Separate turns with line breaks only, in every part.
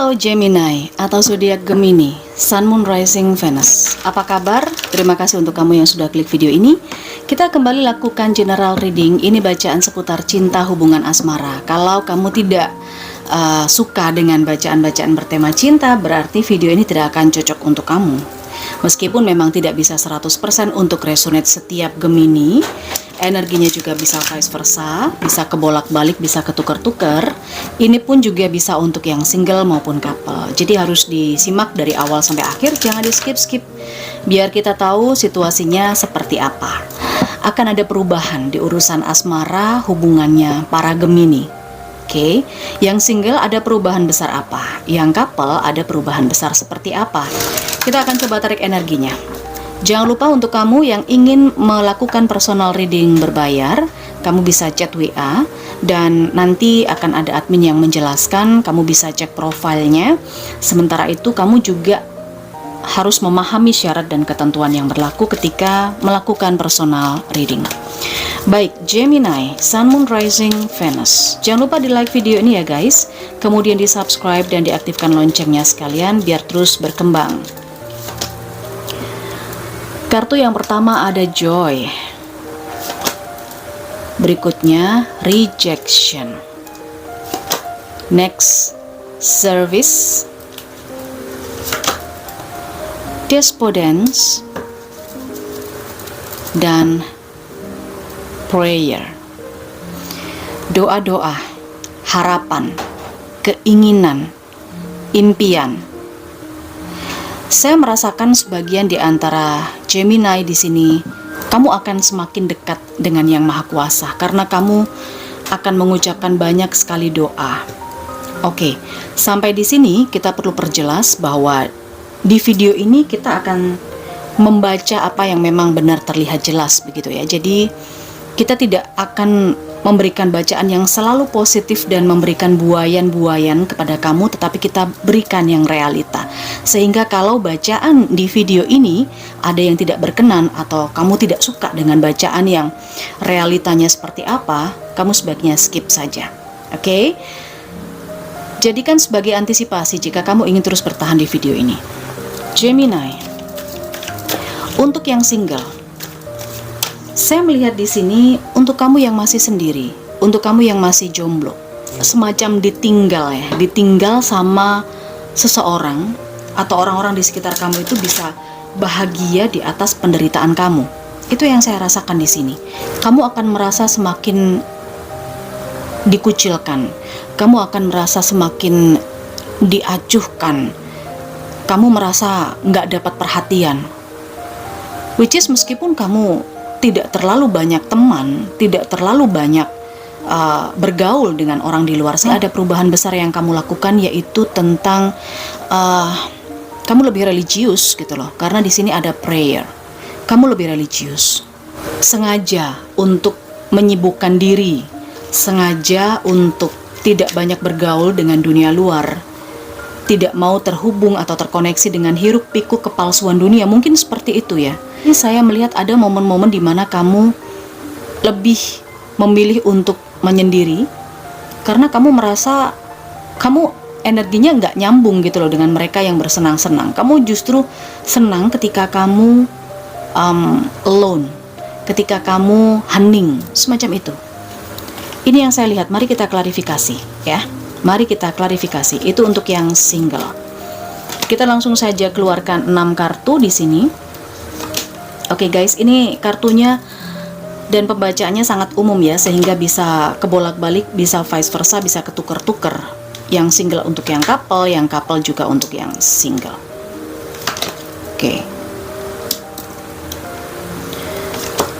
Halo Gemini atau zodiak Gemini, Sun, Moon, Rising, Venus. Apa kabar? Terima kasih untuk kamu yang sudah klik video ini. Kita kembali lakukan general reading. Ini bacaan seputar cinta, hubungan asmara. Kalau kamu tidak suka dengan bacaan-bacaan bertema cinta, berarti video ini tidak akan cocok untuk kamu. Meskipun memang tidak bisa 100% untuk resonate setiap Gemini, energinya juga bisa vice versa, bisa kebolak-balik, bisa ketukar-tukar. Ini pun juga bisa untuk yang single maupun couple. Jadi harus disimak dari awal sampai akhir, jangan di skip-skip. Biar kita tahu situasinya seperti apa. Akan ada perubahan di urusan asmara hubungannya para Gemini. Oke, yang single ada perubahan besar apa? Yang couple ada perubahan besar seperti apa? Kita akan coba tarik energinya. Jangan lupa untuk kamu yang ingin melakukan personal reading berbayar, kamu bisa chat WA dan nanti akan ada admin yang menjelaskan, kamu bisa cek profilnya. Sementara itu kamu juga harus memahami syarat dan ketentuan yang berlaku ketika melakukan personal reading. Baik, Gemini, Sun, Moon, Rising, Venus. Jangan lupa di like video ini ya guys, kemudian di subscribe dan diaktifkan loncengnya sekalian biar terus berkembang. Kartu yang pertama ada Joy. Berikutnya Rejection. Next, Service. Despondence. Dan Prayer. Doa-doa, harapan, keinginan, impian. Saya merasakan sebagian di antara Gemini di sini, kamu akan semakin dekat dengan Yang Maha Kuasa karena kamu akan mengucapkan banyak sekali doa. Oke, sampai di sini kita perlu perjelas bahwa di video ini kita akan membaca apa yang memang benar terlihat jelas begitu ya. Jadi kita tidak akan memberikan bacaan yang selalu positif dan memberikan buayan-buayan kepada kamu, tetapi kita berikan yang realita. Sehingga kalau bacaan di video ini ada yang tidak berkenan atau kamu tidak suka dengan bacaan yang realitanya seperti apa, kamu sebaiknya skip saja. Oke? Jadikan sebagai antisipasi jika kamu ingin terus bertahan di video ini. Gemini. Untuk yang single, saya melihat di sini untuk kamu yang masih sendiri, untuk kamu yang masih jomblo, semacam ditinggal ya, ditinggal sama seseorang atau orang-orang di sekitar kamu itu bisa bahagia di atas penderitaan kamu. Itu yang saya rasakan di sini. Kamu akan merasa semakin dikucilkan, kamu akan merasa semakin diacuhkan, kamu merasa nggak dapat perhatian. Which is meskipun kamu tidak terlalu banyak teman, tidak terlalu banyak bergaul dengan orang di luar sana, ada perubahan besar yang kamu lakukan, yaitu tentang kamu lebih religius gitu loh. Karena di sini ada prayer, kamu lebih religius, sengaja untuk menyibukkan diri, sengaja untuk tidak banyak bergaul dengan dunia luar, tidak mau terhubung atau terkoneksi dengan hiruk pikuk kepalsuan dunia. Mungkin seperti itu ya. Ini saya melihat ada momen-momen di mana kamu lebih memilih untuk menyendiri karena kamu merasa kamu energinya nggak nyambung gitu loh dengan mereka yang bersenang-senang. Kamu justru senang ketika kamu alone, ketika kamu hening, semacam itu. Ini yang saya lihat. Mari kita klarifikasi ya. Mari kita klarifikasi. Itu untuk yang single. Kita langsung saja keluarkan 6 kartu di sini. Oke guys, ini kartunya dan pembacaannya sangat umum ya, sehingga bisa kebolak-balik, bisa vice versa, bisa ketukar-tukar. Yang single untuk yang couple juga untuk yang single. Oke.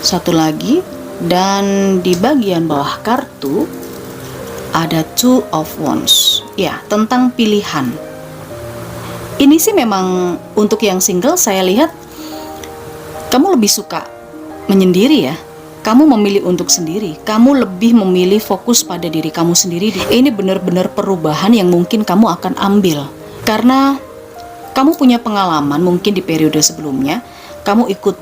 Satu lagi, dan di bagian bawah kartu ada Two of Wands. Ya, tentang pilihan. Ini sih memang untuk yang single saya lihat kamu lebih suka menyendiri ya. Kamu memilih untuk sendiri. Kamu lebih memilih fokus pada diri kamu sendiri. Ini benar-benar perubahan yang mungkin kamu akan ambil. Karena kamu punya pengalaman mungkin di periode sebelumnya. Kamu ikut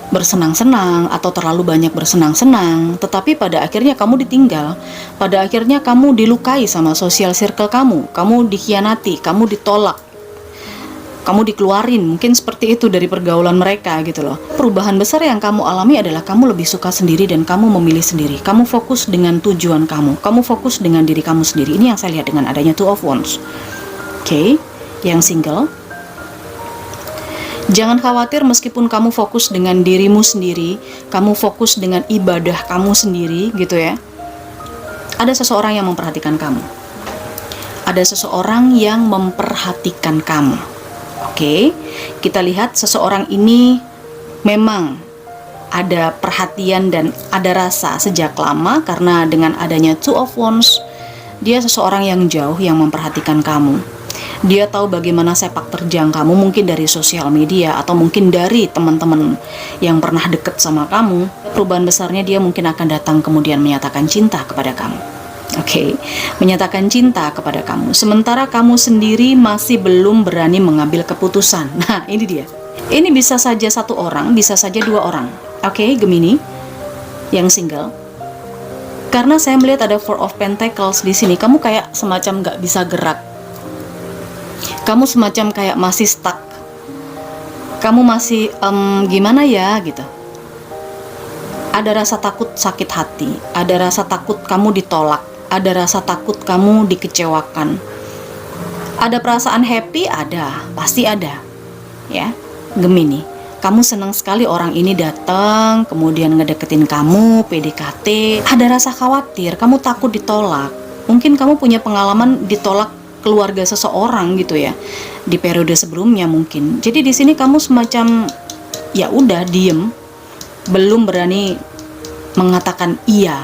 bersenang-senang atau terlalu banyak bersenang-senang, tetapi pada akhirnya kamu ditinggal, pada akhirnya kamu dilukai sama sosial circle kamu dikhianati, kamu ditolak, kamu dikeluarin, mungkin seperti itu dari pergaulan mereka gitu loh. Perubahan besar yang kamu alami adalah kamu lebih suka sendiri dan kamu memilih sendiri. Kamu fokus dengan tujuan kamu fokus dengan diri kamu sendiri. Ini yang saya lihat dengan adanya Two of Wands. Oke, yang single, jangan khawatir meskipun kamu fokus dengan dirimu sendiri, kamu fokus dengan ibadah kamu sendiri gitu ya. Ada seseorang yang memperhatikan kamu. Ada seseorang yang memperhatikan kamu. Oke, kita lihat seseorang ini memang ada perhatian dan ada rasa sejak lama, karena dengan adanya Two of Wands, dia seseorang yang jauh yang memperhatikan kamu. Dia tahu bagaimana sepak terjang kamu, mungkin dari sosial media atau mungkin dari teman-teman yang pernah deket sama kamu. Perubahan besarnya dia mungkin akan datang kemudian menyatakan cinta kepada kamu. Oke, menyatakan cinta kepada kamu. Sementara kamu sendiri masih belum berani mengambil keputusan. Nah, ini dia. Ini bisa saja satu orang, bisa saja dua orang. Oke, Gemini yang single. Karena saya melihat ada Four of Pentacles di sini. Kamu kayak semacam nggak bisa gerak. Kamu semacam kayak masih stuck. Kamu masih gimana ya gitu. Ada rasa takut sakit hati, ada rasa takut kamu ditolak, ada rasa takut kamu dikecewakan. Ada perasaan happy, ada, pasti ada. Ya, Gemini. Kamu senang sekali orang ini datang, kemudian ngedeketin kamu, PDKT. Ada rasa khawatir, kamu takut ditolak. Mungkin kamu punya pengalaman ditolak keluarga seseorang gitu ya, di periode sebelumnya mungkin. Jadi di sini kamu semacam ya udah diem, belum berani mengatakan iya.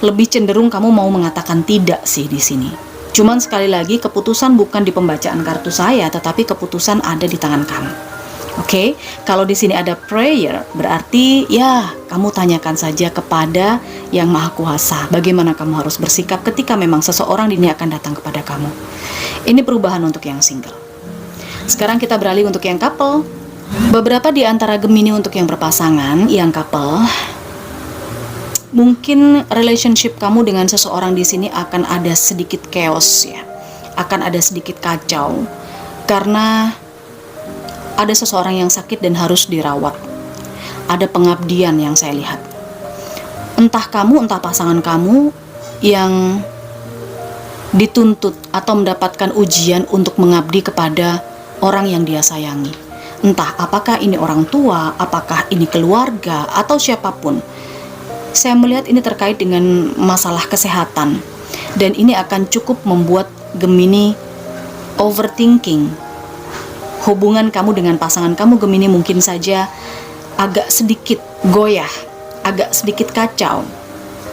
Lebih cenderung kamu mau mengatakan tidak sih di sini. Cuman sekali lagi, keputusan bukan di pembacaan kartu saya, tetapi keputusan ada di tangan kamu. Oke, kalau di sini ada prayer, berarti ya kamu tanyakan saja kepada Yang Maha Kuasa, bagaimana kamu harus bersikap ketika memang seseorang ini akan datang kepada kamu. Ini perubahan untuk yang single. Sekarang kita beralih untuk yang couple. Beberapa di antara Gemini untuk yang berpasangan, yang couple, mungkin relationship kamu dengan seseorang di sini akan ada sedikit chaos ya, akan ada sedikit kacau karena ada seseorang yang sakit dan harus dirawat. Ada pengabdian yang saya lihat. Entah kamu, entah pasangan kamu yang dituntut atau mendapatkan ujian untuk mengabdi kepada orang yang dia sayangi. Entah apakah ini orang tua, apakah ini keluarga, atau siapapun. Saya melihat ini terkait dengan masalah kesehatan. Dan ini akan cukup membuat Gemini overthinking. Hubungan kamu dengan pasangan kamu Gemini mungkin saja agak sedikit goyah, agak sedikit kacau.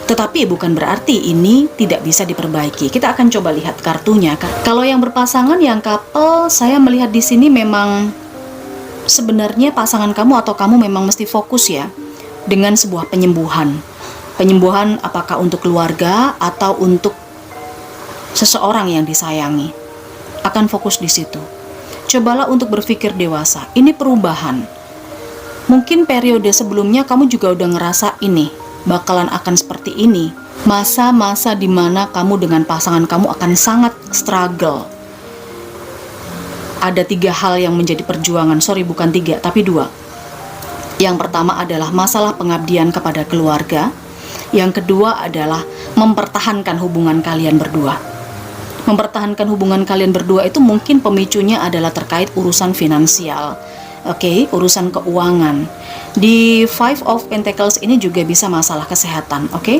Tetapi bukan berarti ini tidak bisa diperbaiki. Kita akan coba lihat kartunya. Kalau yang berpasangan, yang couple, saya melihat di sini memang sebenarnya pasangan kamu atau kamu memang mesti fokus ya dengan sebuah penyembuhan. Penyembuhan apakah untuk keluarga atau untuk seseorang yang disayangi. Akan fokus di situ. Cobalah untuk berpikir dewasa. Ini perubahan. Mungkin periode sebelumnya kamu juga udah ngerasa ini bakalan akan seperti ini. Masa-masa dimana kamu dengan pasangan kamu akan sangat struggle. Ada 3 hal yang menjadi perjuangan. Sorry, bukan 3, tapi 2. Yang pertama adalah masalah pengabdian kepada keluarga. Yang kedua adalah mempertahankan hubungan kalian berdua. Mempertahankan hubungan kalian berdua itu mungkin pemicunya adalah terkait urusan finansial. Oke, urusan keuangan. Di Five of Pentacles ini juga bisa masalah kesehatan. Oke,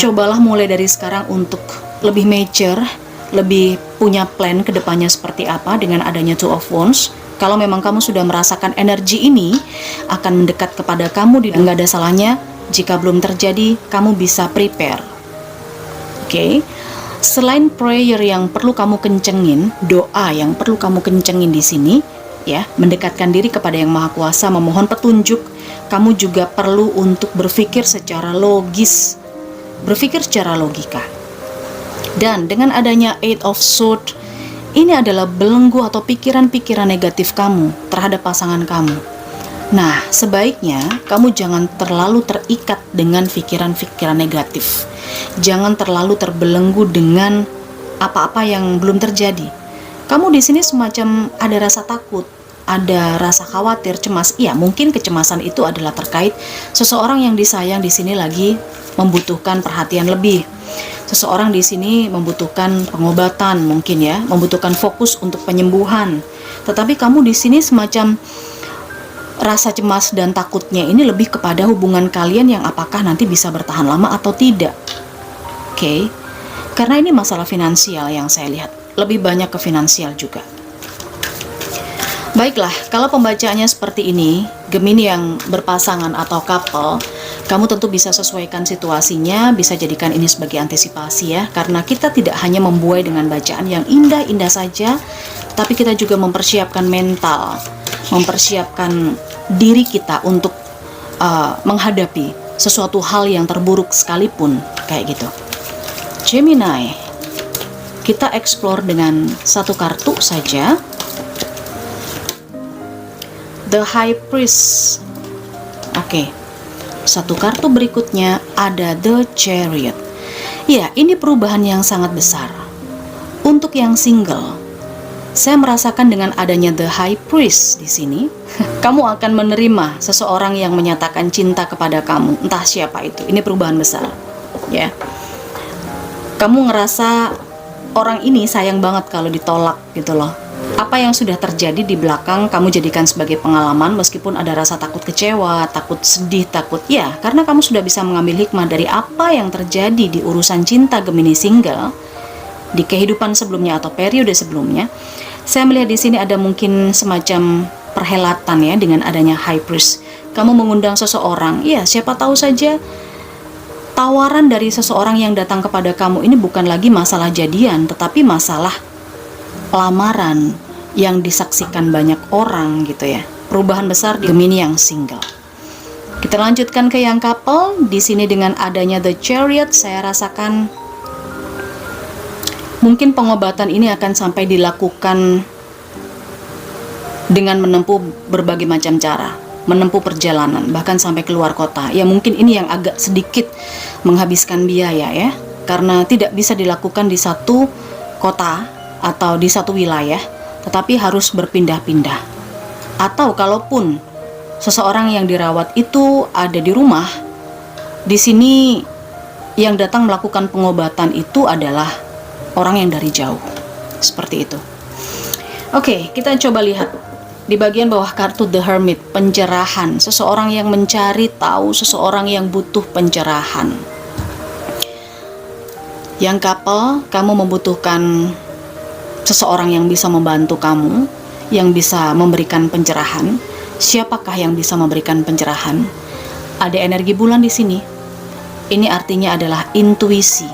cobalah mulai dari sekarang untuk lebih mature, lebih punya plan ke depannya seperti apa dengan adanya Two of Wands. Kalau memang kamu sudah merasakan energi ini akan mendekat kepada kamu, nggak ada salahnya jika belum terjadi, kamu bisa prepare. Oke. Selain prayer yang perlu kamu kencengin, doa yang perlu kamu kencengin di sini, ya, mendekatkan diri kepada Yang Maha Kuasa, memohon petunjuk. Kamu juga perlu untuk berpikir secara logis, berpikir secara logika. Dan dengan adanya Eight of Swords, ini adalah belenggu atau pikiran-pikiran negatif kamu terhadap pasangan kamu. Nah, sebaiknya kamu jangan terlalu terikat dengan pikiran-pikiran negatif. Jangan terlalu terbelenggu dengan apa-apa yang belum terjadi. Kamu di sini semacam ada rasa takut, ada rasa khawatir, cemas. Iya, mungkin kecemasan itu adalah terkait seseorang yang disayang di sini lagi membutuhkan perhatian lebih. Seseorang di sini membutuhkan pengobatan mungkin ya, membutuhkan fokus untuk penyembuhan. Tetapi kamu di sini semacam rasa cemas dan takutnya ini lebih kepada hubungan kalian yang apakah nanti bisa bertahan lama atau tidak. Oke. Karena ini masalah finansial yang saya lihat. Lebih banyak ke finansial juga. Baiklah, kalau pembacaannya seperti ini, Gemini yang berpasangan atau couple, kamu tentu bisa sesuaikan situasinya, bisa jadikan ini sebagai antisipasi ya, karena kita tidak hanya membuai dengan bacaan yang indah-indah saja, tapi kita juga mempersiapkan mental, mempersiapkan diri kita untuk menghadapi sesuatu hal yang terburuk sekalipun, kayak gitu. Gemini, kita explore dengan satu kartu saja. The High Priest. Oke. Satu kartu berikutnya ada The Chariot. Ya, ini perubahan yang sangat besar. Untuk yang single, saya merasakan dengan adanya The High Priest di sini, kamu akan menerima seseorang yang menyatakan cinta kepada kamu, entah siapa itu. Ini perubahan besar, ya. Kamu ngerasa orang ini sayang banget kalau ditolak gitu loh. Apa yang sudah terjadi di belakang kamu jadikan sebagai pengalaman, meskipun ada rasa takut kecewa, takut sedih, takut ya, karena kamu sudah bisa mengambil hikmah dari apa yang terjadi di urusan cinta Gemini single di kehidupan sebelumnya atau periode sebelumnya. Saya melihat di sini ada mungkin semacam perhelatan ya dengan adanya High Priest. Kamu mengundang seseorang, ya siapa tahu saja tawaran dari seseorang yang datang kepada kamu ini bukan lagi masalah jadian, tetapi masalah lamaran yang disaksikan banyak orang gitu ya. Perubahan besar di Gemini yang single. Kita lanjutkan ke yang couple. Di sini dengan adanya The Chariot, saya rasakan mungkin pengobatan ini akan sampai dilakukan dengan menempuh berbagai macam cara, menempuh perjalanan, bahkan sampai keluar kota. Ya mungkin ini yang agak sedikit menghabiskan biaya ya, karena tidak bisa dilakukan di satu kota atau di satu wilayah, tetapi harus berpindah-pindah. Atau kalaupun seseorang yang dirawat itu ada di rumah, di sini yang datang melakukan pengobatan itu adalah orang yang dari jauh. Seperti itu. Oke, kita coba lihat di bagian bawah kartu The Hermit, pencerahan. Seseorang yang mencari tahu, seseorang yang butuh pencerahan. Yang couple, kamu membutuhkan seseorang yang bisa membantu kamu, yang bisa memberikan pencerahan. Siapakah yang bisa memberikan pencerahan? Ada energi bulan di sini. Ini artinya adalah intuisi.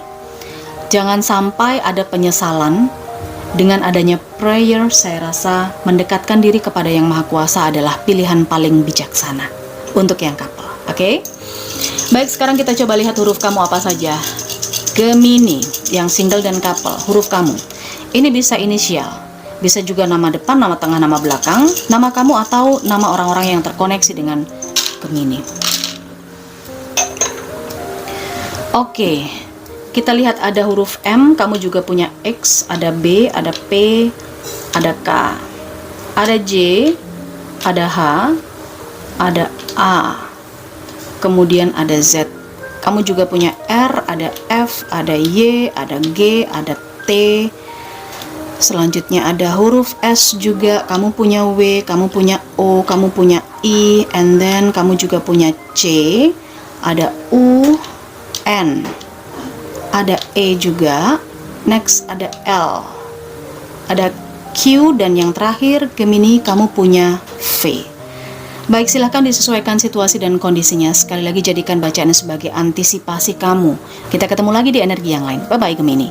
Jangan sampai ada penyesalan. Dengan adanya prayer, saya rasa mendekatkan diri kepada Yang Maha Kuasa adalah pilihan paling bijaksana untuk yang couple. Oke? Baik, sekarang kita coba lihat huruf kamu apa saja. Gemini, yang single dan couple, huruf kamu. Ini bisa inisial, bisa juga nama depan, nama tengah, nama belakang, nama kamu atau nama orang-orang yang terkoneksi dengan Gemini. Oke, kita lihat ada huruf M, kamu juga punya X, ada B, ada P, ada K, ada J, ada H, ada A, kemudian ada Z. Kamu juga punya R, ada F, ada Y, ada G, ada T. Selanjutnya ada huruf S juga, kamu punya W, kamu punya O, kamu punya I, and then kamu juga punya C, ada U, N, ada E juga, next ada L, ada Q, dan yang terakhir Gemini kamu punya V. Baik, silahkan disesuaikan situasi dan kondisinya. Sekali lagi jadikan bacaan sebagai antisipasi kamu. Kita ketemu lagi di energi yang lain. Bye-bye Gemini.